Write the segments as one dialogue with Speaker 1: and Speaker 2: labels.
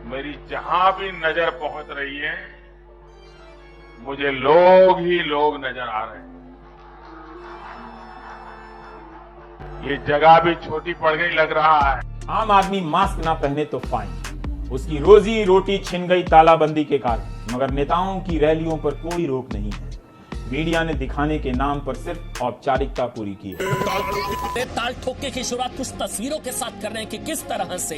Speaker 1: मेरी जहां भी नजर पहुंच रही है, मुझे लोग ही लोग नजर आ रहे हैं। ये जगह भी छोटी पड़ गई लग रहा है।
Speaker 2: आम आदमी मास्क ना पहने तो फाइन, उसकी रोजी रोटी छिन गई तालाबंदी के कारण। मगर नेताओं की रैलियों पर कोई रोक नहीं है। मीडिया ने दिखाने के नाम पर सिर्फ औपचारिकता पूरी की है।
Speaker 3: ताल ठोके की शुरुआत कुछ तस्वीरों के साथ कर रहे हैं कि किस तरह से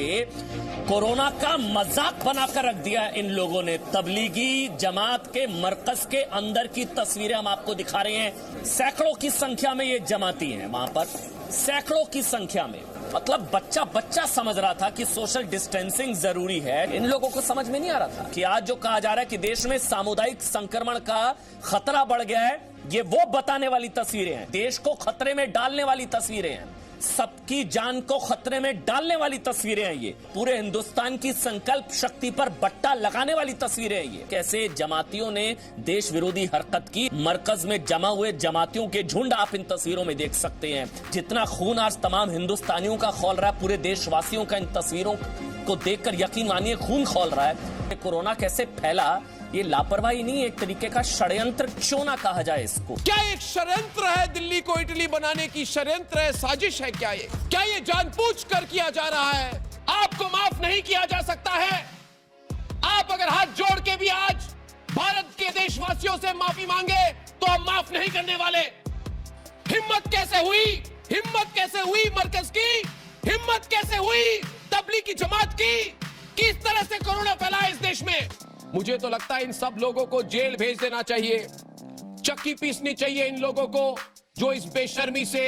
Speaker 3: कोरोना का मजाक बनाकर रख दिया इन लोगों ने। तबलीगी जमात के मरकज के अंदर की तस्वीरें हम आपको दिखा रहे हैं। सैकड़ों की संख्या में ये जमाती हैं वहां पर, सैकड़ों की संख्या में। मतलब बच्चा बच्चा समझ रहा था कि सोशल डिस्टेंसिंग जरूरी है। इन लोगों को समझ में नहीं आ रहा था कि आज जो कहा जा रहा है कि देश में सामुदायिक संक्रमण का खतरा बढ़ गया है, ये वो बताने वाली तस्वीरें हैं। देश को खतरे में डालने वाली तस्वीरें हैं, सबकी जान को खतरे में डालने वाली तस्वीरें हैं। ये पूरे हिंदुस्तान की संकल्प शक्ति पर बट्टा लगाने वाली तस्वीरें हैं। ये कैसे जमातियों ने देश विरोधी हरकत की। मरकज में जमा हुए जमातियों के झुंड आप इन तस्वीरों में देख सकते हैं। जितना खून आज तमाम हिंदुस्तानियों का खौल रहा है, पूरे देशवासियों का इन तस्वीरों को देखकर यकीन मानिए खून खौल रहा है। कोरोना कैसे फैला, ये लापरवाही नहीं, एक तरीके का षड्यंत्र क्यों ना कहा जाए इसको।
Speaker 4: क्या एक षड्यंत्र है? दिल्ली को इटली बनाने की षड्यंत्र है, साजिश है क्या ये? क्या ये जानबूझकर किया जा रहा है? आपको माफ नहीं किया जा सकता है। आप अगर हाथ जोड़ के भी आज भारत के देशवासियों से माफी मांगे तो हम माफ नहीं करने वाले। हिम्मत कैसे हुई? हिम्मत कैसे हुई मरकज की? हिम्मत कैसे हुई तबलीगी जमात की? किस तरह से कोरोना फैला इस देश में? मुझे तो लगता है इन सब लोगों को जेल भेज देना चाहिए। चक्की पीसनी चाहिए इन लोगों को जो इस बेशर्मी से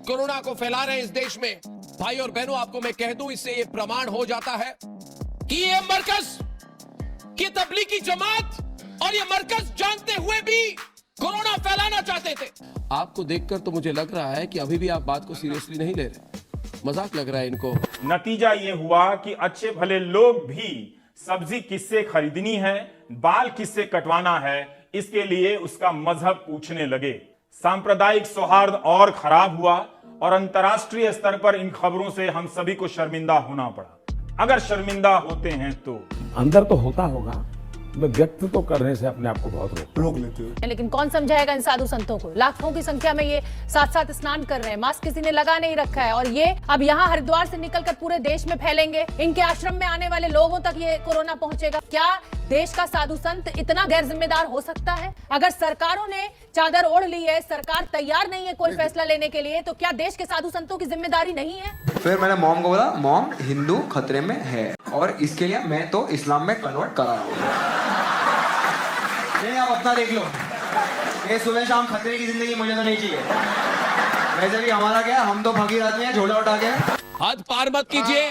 Speaker 4: कोरोना को फैला रहे हैं इस देश में। भाई और बहनों, आपको मैं कह दूं, इससे ये प्रमाण हो जाता है कि ये मरकज, कि तबलीगी जमात और ये मरकज जानते हुए भी कोरोना फैलाना चाहते थे। आपको देखकर तो मुझे लग रहा है कि अभी भी आप बात को सीरियसली नहीं ले रहे, मजाक लग रहा है इनको।
Speaker 2: नतीजा ये हुआ कि अच्छे भले लोग भी सब्जी किससे खरीदनी है, बाल किससे कटवाना है, इसके लिए उसका मजहब पूछने लगे। सांप्रदायिक सौहार्द और खराब हुआ और अंतर्राष्ट्रीय स्तर पर इन खबरों से हम सभी को शर्मिंदा होना पड़ा। अगर शर्मिंदा होते हैं तो
Speaker 5: अंदर तो होता होगा, मैं व्यक्त तो करने से अपने आप को बहुत रोक लेते हो।
Speaker 6: लेकिन कौन समझाएगा इन साधु संतों को? लाखों की संख्या में ये साथ साथ स्नान कर रहे हैं, मास्क किसी ने लगा नहीं रखा है, और ये अब यहाँ हरिद्वार से निकलकर पूरे देश में फैलेंगे। इनके आश्रम में आने वाले लोगों तक ये कोरोना पहुंचेगा। क्या देश का साधु संत इतना गैर जिम्मेदार हो सकता है? अगर सरकारों ने चादर ओढ़ ली है, सरकार तैयार नहीं है कोई फैसला लेने के लिए, तो क्या देश के साधु संतों की जिम्मेदारी नहीं है?
Speaker 7: फिर मैंने मॉम को बोला, मॉम हिंदू खतरे में है और इसके लिए मैं तो इस्लाम में कन्वर्ट करा रहा हूँ। नहीं, आप अपना देख लो। ये सुबह शाम खतरे की जिंदगी मुझे तो नहीं चाहिए। वैसे भी हमारा क्या है, हम तो फकीर आदमी हैं, झोला उठा के।
Speaker 4: हद पार मत कीजिए।